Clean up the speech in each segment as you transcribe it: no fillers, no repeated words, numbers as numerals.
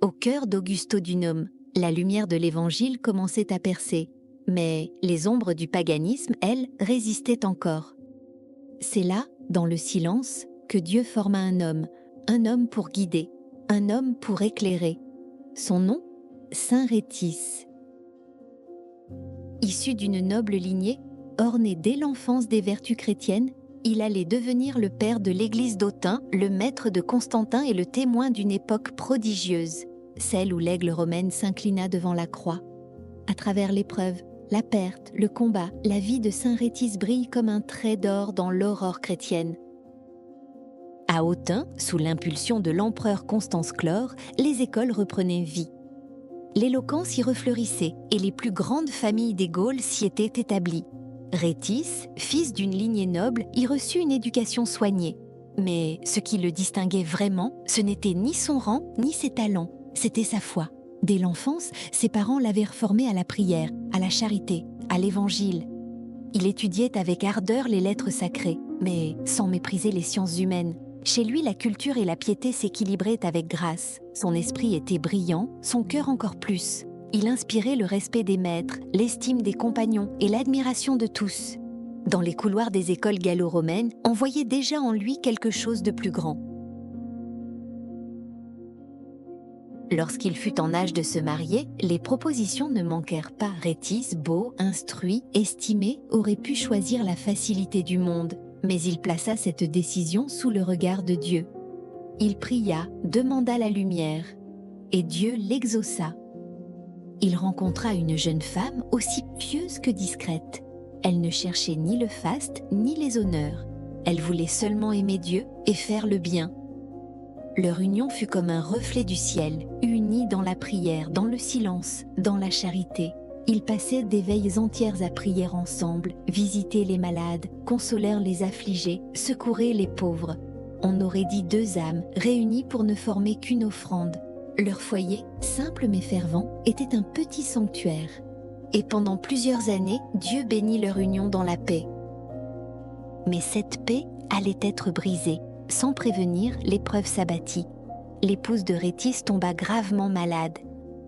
Au cœur d'Augustodunum, la lumière de l'Évangile commençait à percer, mais les ombres du paganisme, elles, résistaient encore. C'est là, dans le silence, que Dieu forma un homme pour guider, un homme pour éclairer. Son nom, Saint Rhétis. Issu d'une noble lignée, orné dès l'enfance des vertus chrétiennes, il allait devenir le père de l'église d'Autun, le maître de Constantin et le témoin d'une époque prodigieuse, celle où l'aigle romaine s'inclina devant la croix. À travers l'épreuve, la perte, le combat, la vie de Saint Rhétis brille comme un trait d'or dans l'aurore chrétienne. À Autun, sous l'impulsion de l'empereur Constance Chlore, les écoles reprenaient vie. L'éloquence y refleurissait et les plus grandes familles des Gaules s'y étaient établies. Rhétis, fils d'une lignée noble, y reçut une éducation soignée. Mais ce qui le distinguait vraiment, ce n'était ni son rang ni ses talents, c'était sa foi. Dès l'enfance, ses parents l'avaient formé à la prière, à la charité, à l'évangile. Il étudiait avec ardeur les lettres sacrées, mais sans mépriser les sciences humaines. Chez lui, la culture et la piété s'équilibraient avec grâce. Son esprit était brillant, son cœur encore plus. Il inspirait le respect des maîtres, l'estime des compagnons et l'admiration de tous. Dans les couloirs des écoles gallo-romaines, on voyait déjà en lui quelque chose de plus grand. Lorsqu'il fut en âge de se marier, les propositions ne manquèrent pas. Rhétis, beau, instruit, estimé, aurait pu choisir la facilité du monde, mais il plaça cette décision sous le regard de Dieu. Il pria, demanda la lumière, et Dieu l'exauça. Il rencontra une jeune femme aussi pieuse que discrète. Elle ne cherchait ni le faste ni les honneurs. Elle voulait seulement aimer Dieu et faire le bien. Leur union fut comme un reflet du ciel, unis dans la prière, dans le silence, dans la charité. Ils passaient des veilles entières à prier ensemble, visiter les malades, consolèrent les affligés, secouraient les pauvres. On aurait dit deux âmes réunies pour ne former qu'une offrande. Leur foyer, simple mais fervent, était un petit sanctuaire. Et pendant plusieurs années, Dieu bénit leur union dans la paix. Mais cette paix allait être brisée. Sans prévenir, l'épreuve s'abattit. L'épouse de Rhétis tomba gravement malade.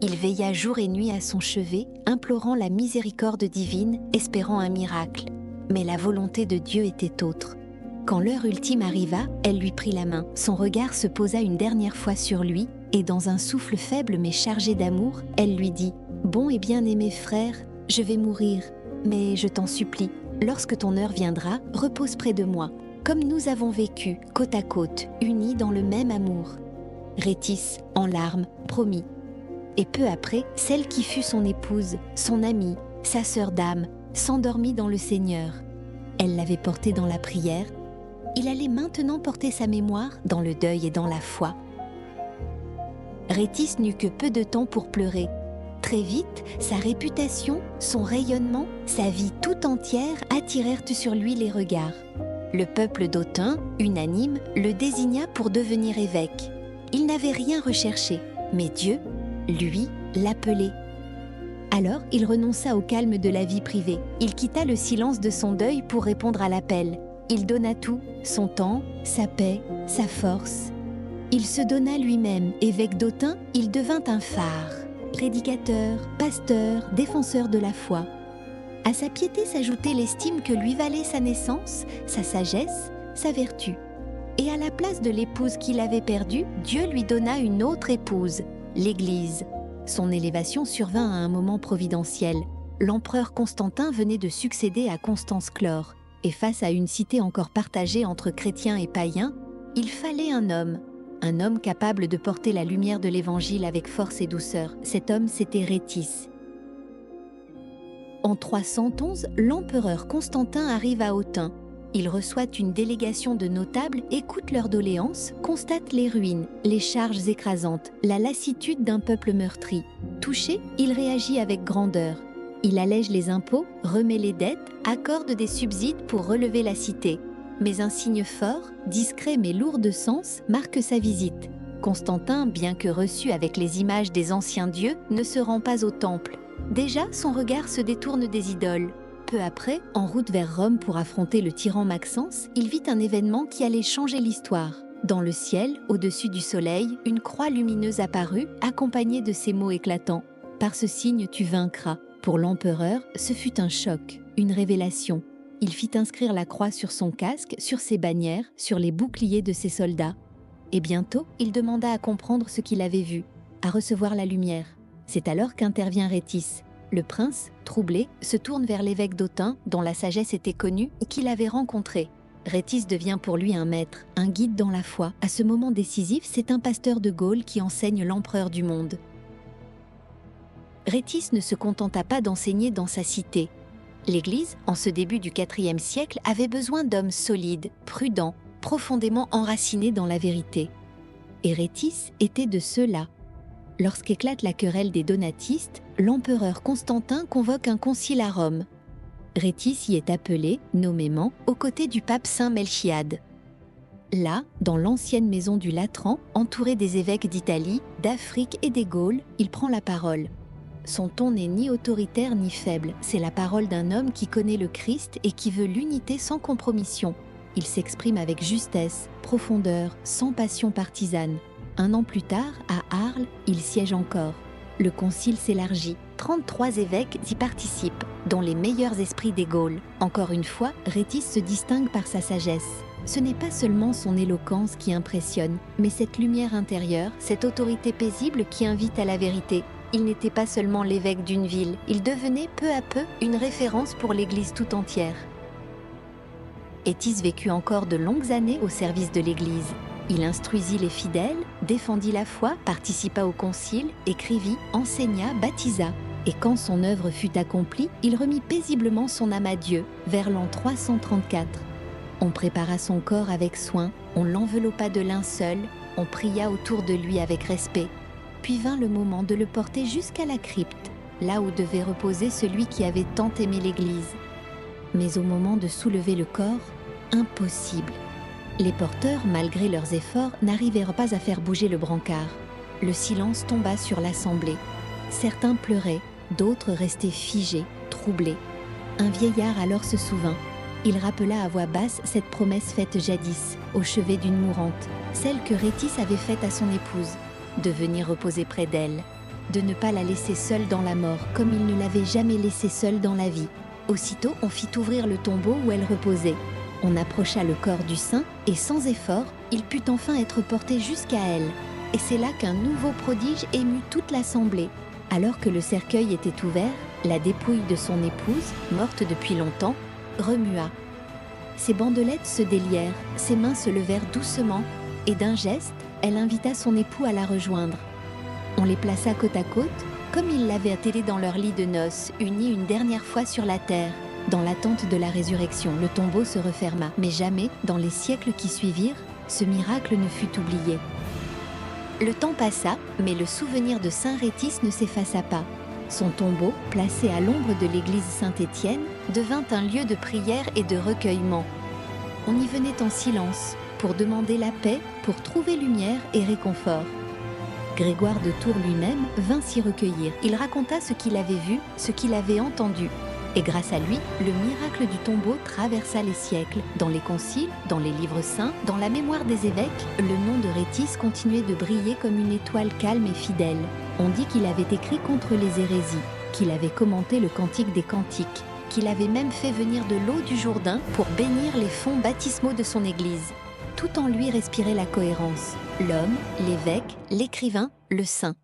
Il veilla jour et nuit à son chevet, implorant la miséricorde divine, espérant un miracle. Mais la volonté de Dieu était autre. Quand l'heure ultime arriva, elle lui prit la main. Son regard se posa une dernière fois sur lui, et dans un souffle faible mais chargé d'amour, elle lui dit « Bon et bien-aimé frère, je vais mourir, mais je t'en supplie, lorsque ton heure viendra, repose près de moi. Comme nous avons vécu, côte à côte, unis dans le même amour. » Rhétis, en larmes, promit. Et peu après, celle qui fut son épouse, son amie, sa sœur d'âme, s'endormit dans le Seigneur. Elle l'avait porté dans la prière. Il allait maintenant porter sa mémoire dans le deuil et dans la foi. Rhétis n'eut que peu de temps pour pleurer. Très vite, sa réputation, son rayonnement, sa vie tout entière attirèrent sur lui les regards. Le peuple d'Autun, unanime, le désigna pour devenir évêque. Il n'avait rien recherché, mais Dieu, lui, l'appelait. Alors, il renonça au calme de la vie privée. Il quitta le silence de son deuil pour répondre à l'appel. Il donna tout, son temps, sa paix, sa force. Il se donna lui-même. Évêque d'Autun, il devint un phare. Prédicateur, pasteur, défenseur de la foi. À sa piété s'ajoutait l'estime que lui valait sa naissance, sa sagesse, sa vertu. Et à la place de l'épouse qu'il avait perdue, Dieu lui donna une autre épouse, l'Église. Son élévation survint à un moment providentiel. L'empereur Constantin venait de succéder à Constance Chlore, et face à une cité encore partagée entre chrétiens et païens, il fallait un homme capable de porter la lumière de l'Évangile avec force et douceur. Cet homme, c'était Rhétis. En 311, l'empereur Constantin arrive à Autun. Il reçoit une délégation de notables, écoute leurs doléances, constate les ruines, les charges écrasantes, la lassitude d'un peuple meurtri. Touché, il réagit avec grandeur. Il allège les impôts, remet les dettes, accorde des subsides pour relever la cité. Mais un signe fort, discret mais lourd de sens, marque sa visite. Constantin, bien que reçu avec les images des anciens dieux, ne se rend pas au temple. Déjà, son regard se détourne des idoles. Peu après, en route vers Rome pour affronter le tyran Maxence, il vit un événement qui allait changer l'histoire. Dans le ciel, au-dessus du soleil, une croix lumineuse apparut, accompagnée de ces mots éclatants. « Par ce signe, tu vaincras ». Pour l'empereur, ce fut un choc, une révélation. Il fit inscrire la croix sur son casque, sur ses bannières, sur les boucliers de ses soldats. Et bientôt, il demanda à comprendre ce qu'il avait vu, à recevoir la lumière. C'est alors qu'intervient Rhétis. Le prince, troublé, se tourne vers l'évêque d'Autun, dont la sagesse était connue et qu'il avait rencontré. Rhétis devient pour lui un maître, un guide dans la foi. À ce moment décisif, c'est un pasteur de Gaule qui enseigne l'empereur du monde. Rhétis ne se contenta pas d'enseigner dans sa cité. L'Église, en ce début du IVe siècle, avait besoin d'hommes solides, prudents, profondément enracinés dans la vérité. Et Rhétis était de ceux-là. Lorsqu'éclate la querelle des donatistes, l'empereur Constantin convoque un concile à Rome. Rhétis y est appelé, nommément, aux côtés du pape Saint Melchiade. Là, dans l'ancienne maison du Latran, entouré des évêques d'Italie, d'Afrique et des Gaules, il prend la parole. Son ton n'est ni autoritaire ni faible, c'est la parole d'un homme qui connaît le Christ et qui veut l'unité sans compromission. Il s'exprime avec justesse, profondeur, sans passion partisane. Un an plus tard, à Arles, il siège encore. Le concile s'élargit. 33 évêques y participent, dont les meilleurs esprits des Gaules. Encore une fois, Rhétis se distingue par sa sagesse. Ce n'est pas seulement son éloquence qui impressionne, mais cette lumière intérieure, cette autorité paisible qui invite à la vérité. Il n'était pas seulement l'évêque d'une ville, il devenait peu à peu une référence pour l'Église tout entière. Rhétis vécut encore de longues années au service de l'Église. Il instruisit les fidèles, défendit la foi, participa au concile, écrivit, enseigna, baptisa. Et quand son œuvre fut accomplie, il remit paisiblement son âme à Dieu, vers l'an 334. On prépara son corps avec soin, on l'enveloppa de linceul, on pria autour de lui avec respect. Puis vint le moment de le porter jusqu'à la crypte, là où devait reposer celui qui avait tant aimé l'Église. Mais au moment de soulever le corps, impossible. Les porteurs, malgré leurs efforts, n'arrivèrent pas à faire bouger le brancard. Le silence tomba sur l'assemblée. Certains pleuraient, d'autres restaient figés, troublés. Un vieillard alors se souvint. Il rappela à voix basse cette promesse faite jadis, au chevet d'une mourante, celle que Rhétis avait faite à son épouse, de venir reposer près d'elle, de ne pas la laisser seule dans la mort, comme il ne l'avait jamais laissée seule dans la vie. Aussitôt, on fit ouvrir le tombeau où elle reposait. On approcha le corps du saint et sans effort, il put enfin être porté jusqu'à elle. Et c'est là qu'un nouveau prodige émut toute l'assemblée. Alors que le cercueil était ouvert, la dépouille de son épouse, morte depuis longtemps, remua. Ses bandelettes se délièrent, ses mains se levèrent doucement et d'un geste, elle invita son époux à la rejoindre. On les plaça côte à côte, comme ils l'avaient attelé dans leur lit de noces, unis une dernière fois sur la terre. Dans l'attente de la résurrection, le tombeau se referma. Mais jamais, dans les siècles qui suivirent, ce miracle ne fut oublié. Le temps passa, mais le souvenir de Saint Rhétis ne s'effaça pas. Son tombeau, placé à l'ombre de l'église Saint-Étienne, devint un lieu de prière et de recueillement. On y venait en silence, pour demander la paix, pour trouver lumière et réconfort. Grégoire de Tours lui-même vint s'y recueillir. Il raconta ce qu'il avait vu, ce qu'il avait entendu. Et grâce à lui, le miracle du tombeau traversa les siècles. Dans les conciles, dans les livres saints, dans la mémoire des évêques, le nom de Rhétis continuait de briller comme une étoile calme et fidèle. On dit qu'il avait écrit contre les hérésies, qu'il avait commenté le Cantique des Cantiques, qu'il avait même fait venir de l'eau du Jourdain pour bénir les fonts baptismaux de son église. Tout en lui respirait la cohérence, l'homme, l'évêque, l'écrivain, le saint.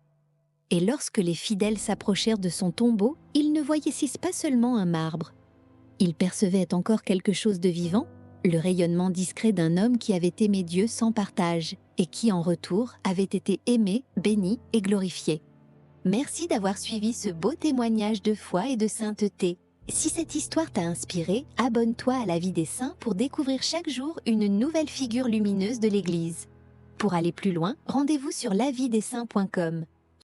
Et lorsque les fidèles s'approchèrent de son tombeau, ils ne voyaient pas seulement un marbre. Ils percevaient encore quelque chose de vivant, le rayonnement discret d'un homme qui avait aimé Dieu sans partage et qui, en retour, avait été aimé, béni et glorifié. Merci d'avoir suivi ce beau témoignage de foi et de sainteté. Si cette histoire t'a inspiré, abonne-toi à La Vie des Saints pour découvrir chaque jour une nouvelle figure lumineuse de l'Église. Pour aller plus loin, rendez-vous sur lavidessaints.com.